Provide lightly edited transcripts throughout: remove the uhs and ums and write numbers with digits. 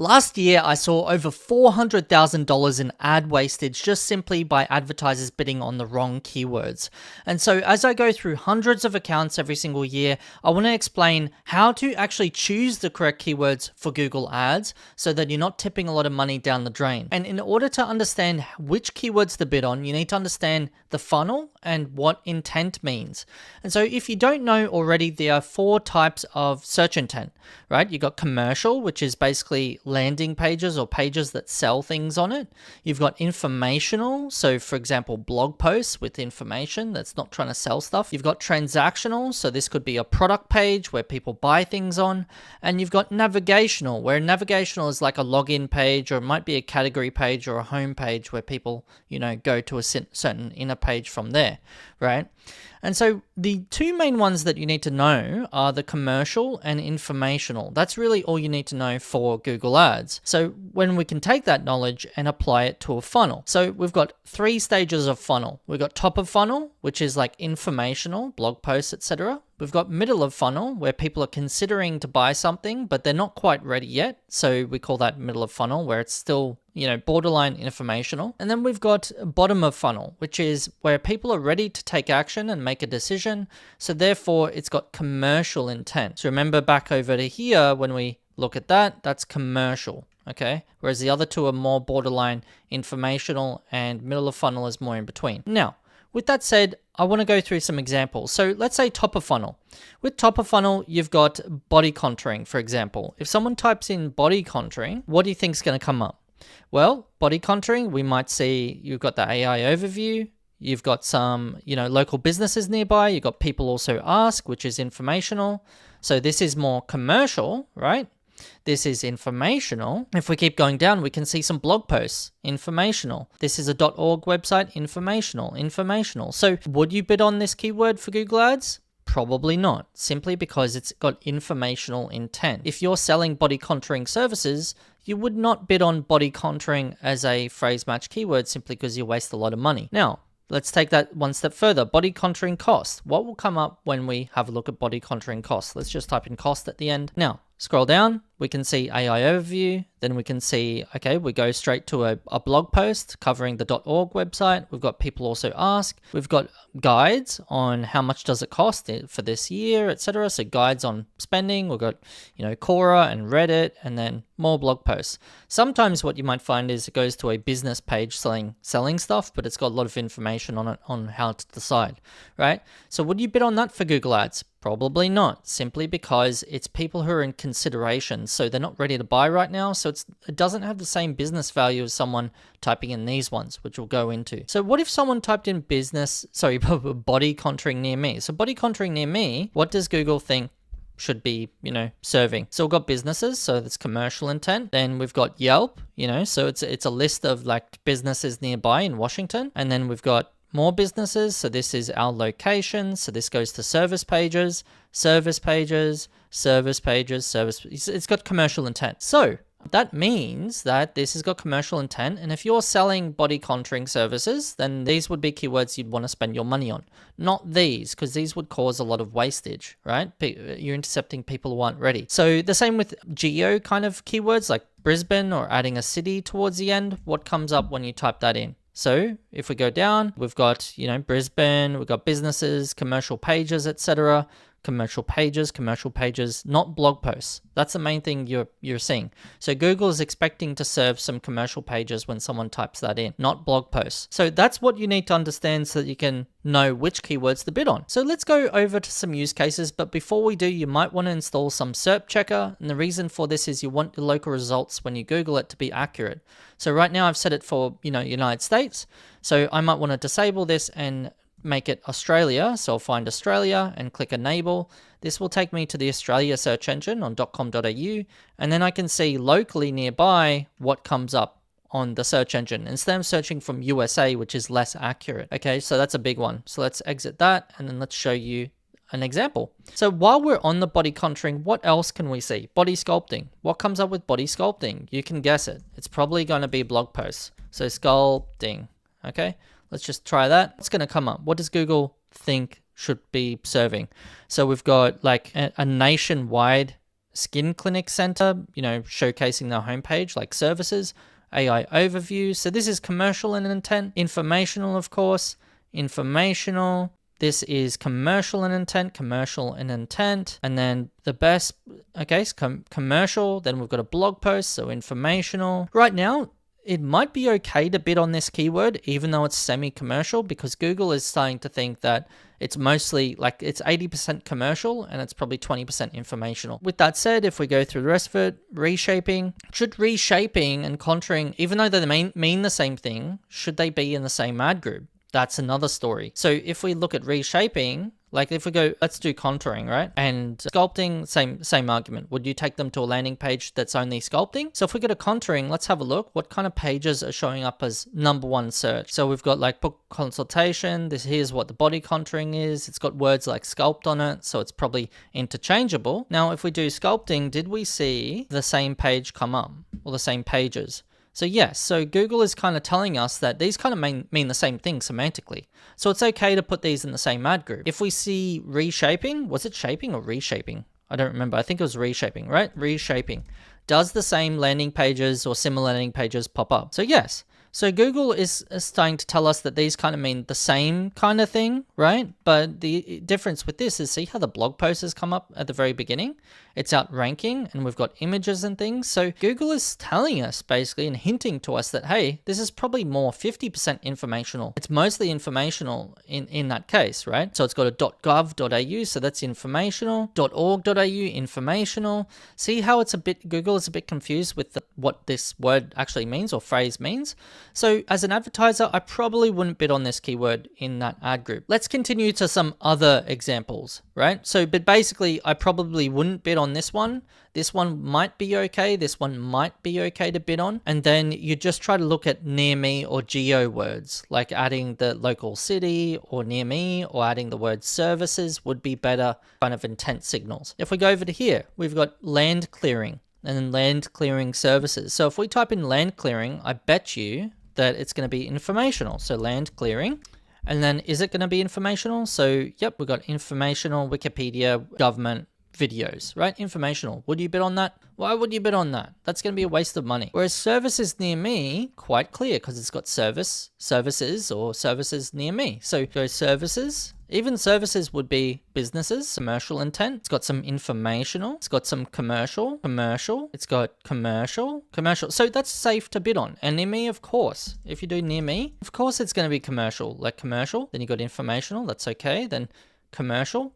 Last year, I saw over $400,000 in ad wastage just simply by advertisers bidding on the wrong keywords. And so as I go through hundreds of accounts every single year, I want to explain how to actually choose the correct keywords for Google Ads so that you're not tipping a lot of money down the drain. And in order to understand which keywords to bid on, you need to understand the funnel and what intent means. And so if you don't know already, there are 4 types of search intent, right? You got commercial, which is basically landing pages or pages that sell things on it. You've got informational, so for example, blog posts with information that's not trying to sell stuff. You've got transactional, so this could be a product page where people buy things on. And you've got navigational, where navigational is like a login page, or it might be a category page or a home page where people, go to a certain inner page from there, right? And so the 2 main ones that you need to know are the commercial and informational. That's really all you need to know for Google Ads. So when we can take that knowledge and apply it to a funnel. So we've got 3 stages of funnel. We've got top of funnel, which is like informational, blog posts, etc. We've got middle of funnel, where people are considering to buy something, but they're not quite ready yet. So we call that middle of funnel, where it's still, borderline informational. And then we've got bottom of funnel, which is where people are ready to take action and make a decision. So therefore, it's got commercial intent. So remember back over to here, when we look at that, that's commercial. Okay, whereas the other 2 are more borderline informational, and middle of funnel is more in between. Now, with that said, I want to go through some examples. So let's say top of funnel. With top of funnel, you've got body contouring, for example. If someone types in body contouring, what do you think is going to come up? Well, body contouring, we might see you've got the AI overview. You've got some, local businesses nearby. You've got people also ask, which is informational. So this is more commercial, right? This is informational. If we keep going down, we can see some blog posts, informational. This is a .org website, informational. So would you bid on this keyword for Google Ads? Probably not, simply because it's got informational intent. If you're selling body contouring services, you would not bid on body contouring as a phrase match keyword simply because you waste a lot of money. Now, let's take that one step further. Body contouring cost. What will come up when we have a look at body contouring cost? Let's just type in cost at the end. Now, scroll down, we can see AI overview. Then we can see, okay, we go straight to a blog post covering the .org website. We've got people also ask. We've got guides on how much does it cost for this year, etc. So guides on spending. We've got, Quora and Reddit, and then more blog posts. Sometimes what you might find is it goes to a business page selling stuff, but it's got a lot of information on it on how to decide, right? So would you bid on that for Google Ads? Probably not, simply because it's people who are in consideration. So they're not ready to buy right now. So it doesn't have the same business value as someone typing in these ones, which we'll go into. So what if someone typed in body contouring near me? So body contouring near me, what does Google think should be, serving? So we've got businesses, so that's commercial intent. Then we've got Yelp, so it's a list of like businesses nearby in Washington. And then we've got more businesses, so this is our location. So this goes to service pages. It's got commercial intent. So that means that this has got commercial intent. And if you're selling body contouring services, then these would be keywords you'd want to spend your money on. Not these, because these would cause a lot of wastage, right? You're intercepting people who aren't ready. So the same with geo kind of keywords like Brisbane or adding a city towards the end. What comes up when you type that in? So if we go down, we've got, Brisbane, we've got businesses, commercial pages, etc. Commercial pages, not blog posts. That's the main thing you're seeing. So Google is expecting to serve some commercial pages when someone types that in, not blog posts. So that's what you need to understand so that you can know which keywords to bid on. So let's go over to some use cases. But before we do, you might want to install some SERP checker. And the reason for this is you want your local results when you Google it to be accurate. So right now I've set it for, United States. So I might want to disable this and make it Australia. So I'll find Australia and click enable. This will take me to the Australia search engine on .com.au. And then I can see locally nearby what comes up on the search engine instead of searching from USA, which is less accurate. Okay, so that's a big one. So let's exit that and then let's show you an example. So while we're on the body contouring, what else can we see? Body sculpting. What comes up with body sculpting? You can guess it. It's probably going to be blog posts. So sculpting. Okay, let's just try that. What's going to come up? What does Google think should be serving? So we've got like a nationwide skin clinic center, showcasing their homepage, like services, AI overview. So this is commercial in intent. Informational, of course, informational. This is commercial in intent, and then the best, okay, commercial, then we've got a blog post, so informational. Right now, it might be okay to bid on this keyword, even though it's semi-commercial, because Google is starting to think that it's mostly like it's 80% commercial and it's probably 20% informational. With that said, if we go through the rest of it, reshaping, should reshaping and contouring, even though they mean the same thing, should they be in the same ad group? That's another story. So if we look at reshaping, like if we go, let's do contouring, right? And sculpting, same argument. Would you take them to a landing page that's only sculpting? So if we go to contouring, let's have a look. What kind of pages are showing up as #1 search? So we've got like book consultation. Here's what the body contouring is. It's got words like sculpt on it, so it's probably interchangeable. Now, if we do sculpting, did we see the same page come up or the same pages? So yes, so Google is kind of telling us that these kind of mean the same thing semantically. So it's okay to put these in the same ad group. If we see reshaping, was it shaping or reshaping? I don't remember. I think it was reshaping, right? Reshaping. Does the same landing pages or similar landing pages pop up? So yes. So Google is starting to tell us that these kind of mean the same kind of thing, right? But the difference with this is, see how the blog post has come up at the very beginning? It's outranking and we've got images and things. So Google is telling us basically and hinting to us that, hey, this is probably more 50% informational. It's mostly informational in that case, right? So it's got a .gov.au, so that's informational. .org.au, informational. See how it's Google is a bit confused with what this word actually means or phrase means. So as an advertiser, I probably wouldn't bid on this keyword in that ad group. Let's continue to some other examples, right? So, but basically, I probably wouldn't bid on this one. This one might be okay. This one might be okay to bid on. And then you just try to look at near me or geo words, like adding the local city or near me, or adding the word services would be better kind of intent signals. If we go over to here, we've got land clearing and then land clearing services. So if we type in land clearing, I bet you that it's going to be informational. So land clearing. And then is it going to be informational? So yep, we've got informational, Wikipedia, government, videos, right? Informational. Would you bid on that? Why would you bid on that? That's going to be a waste of money. Whereas services near me, quite clear because it's got services or services near me. So go services. Even services would be businesses, commercial intent. It's got some informational. It's got some commercial. It's got commercial. So that's safe to bid on. And near me, of course. If you do near me, of course it's going to be commercial. Like commercial. Then you got informational. That's okay. Then commercial,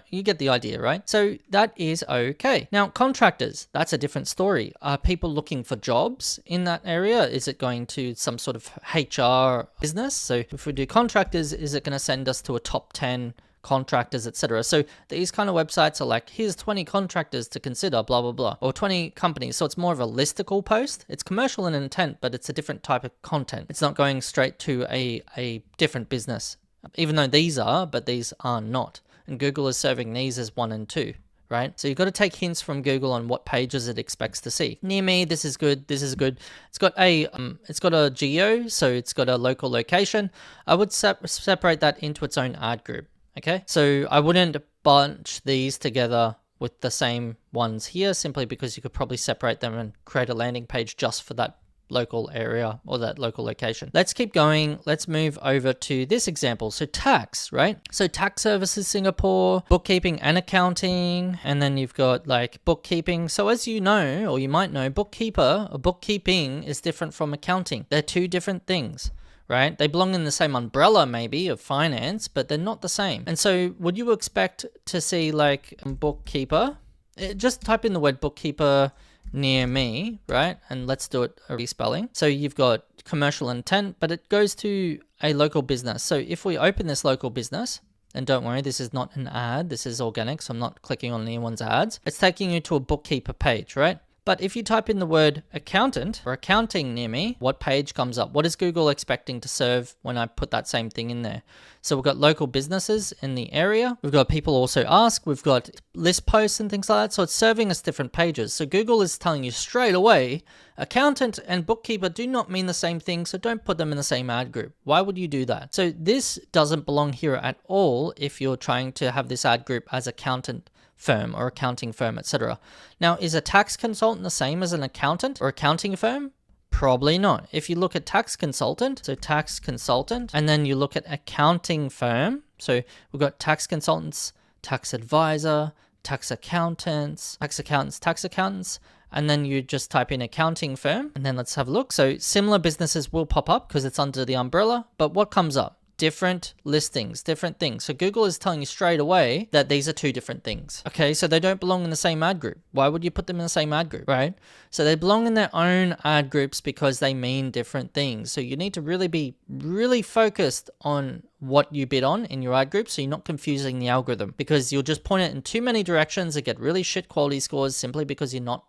you get the idea, right? So that is okay. Now, contractors, that's a different story. Are people looking for jobs in that area? Is it going to some sort of HR business? So if we do contractors, is it going to send us to a top 10 contractors, etc.? So these kind of websites are like, here's 20 contractors to consider, blah, blah, blah, or 20 companies. So it's more of a listicle post. It's commercial in intent, but it's a different type of content. It's not going straight to a different business. Even though these are, but these are not. And Google is serving these as 1 and 2, right? So you've got to take hints from Google on what pages it expects to see. Near me, this is good, this is good. It's got a geo, so it's got a local location. I would separate that into its own ad group, okay? So I wouldn't bunch these together with the same ones here, simply because you could probably separate them and create a landing page just for that local area or that local location. Let's keep going. Let's move over to this example. So tax, right? So tax services Singapore, bookkeeping and accounting, and then you've got like bookkeeping. So as you know, or you might know, bookkeeping is different from accounting. They're two different things, right? They belong in the same umbrella maybe of finance, but they're not the same. And so would you expect to see like bookkeeper? Just type in the word bookkeeper near me, right? And let's do it a respelling. So you've got commercial intent, but it goes to a local business. So if we open this local business, and don't worry, this is not an ad, this is organic, so I'm not clicking on anyone's ads. It's taking you to a bookkeeper page, right? But if you type in the word accountant or accounting near me, what page comes up? What is Google expecting to serve when I put that same thing in there? So we've got local businesses in the area. We've got people also ask. We've got list posts and things like that. So it's serving us different pages. So Google is telling you straight away, accountant and bookkeeper do not mean the same thing. So don't put them in the same ad group. Why would you do that? So this doesn't belong here at all if you're trying to have this ad group as accountant firm or accounting firm, etc. Now, is a tax consultant the same as an accountant or accounting firm? Probably not. If you look at tax consultant, so tax consultant, and then you look at accounting firm, so we've got tax consultants, tax advisor, tax accountants, tax accountants, and then you just type in accounting firm, and then let's have a look. So similar businesses will pop up because it's under the umbrella, but what comes up? Different listings, different things. So Google is telling you straight away that these are two different things. Okay, so they don't belong in the same ad group. Why would you put them in the same ad group, right? So they belong in their own ad groups because they mean different things. So you need to really be really focused on what you bid on in your ad group so you're not confusing the algorithm, because you'll just point it in too many directions and get really shit quality scores simply because you're not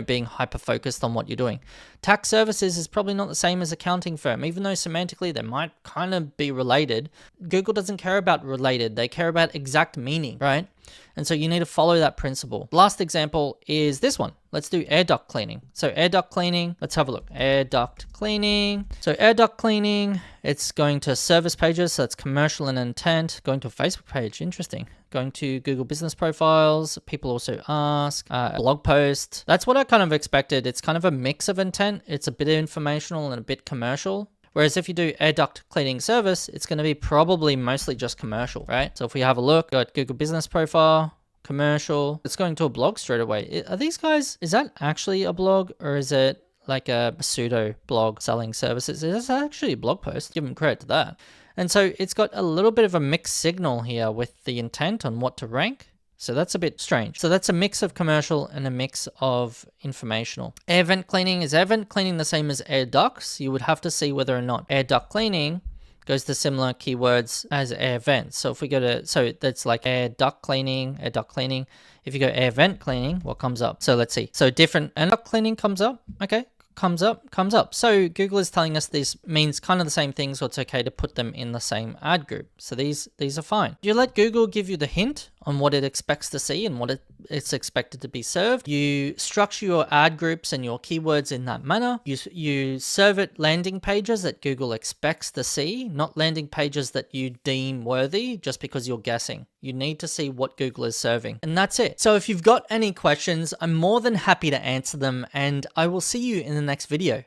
being hyper focused on what you're doing. Tax services is probably not the same as accounting firm, even though semantically they might kind of be related. Google doesn't care about related, they care about exact meaning, right? And so you need to follow that principle. Last example is this one. Let's do air duct cleaning. So air duct cleaning, let's have a look. Air duct cleaning. So air duct cleaning, it's going to service pages, so it's commercial and intent. Going to a Facebook page, interesting. Going to Google business profiles, people also ask, blog post. That's what I kind of expected. It's kind of a mix of intent. It's a bit informational and a bit commercial. Whereas if you do air duct cleaning service, it's going to be probably mostly just commercial, right? So if we have a look at Google business profile, commercial, it's going to a blog straight away. Are these guys, is that actually a blog or is it like a pseudo blog selling services? Is that actually a blog post? Give them credit to that. And so it's got a little bit of a mixed signal here with the intent on what to rank. So that's a bit strange. So that's a mix of commercial and a mix of informational. Air vent cleaning, is air vent cleaning the same as air ducts? You would have to see whether or not air duct cleaning goes to similar keywords as air vents. So if we go to, so that's like air duct cleaning, air duct cleaning. If you go air vent cleaning, what comes up? So let's see. So different, and duct cleaning comes up. Okay. Comes up. So Google is telling us this means kind of the same thing, so it's okay to put them in the same ad group. So these are fine. You let Google give you the hint on what it expects to see and what it's expected to be served. You structure your ad groups and your keywords in that manner. You serve it landing pages that Google expects to see, not landing pages that you deem worthy just because you're guessing. You need to see what Google is serving. And that's it. So if you've got any questions, I'm more than happy to answer them, and I will see you in the next video.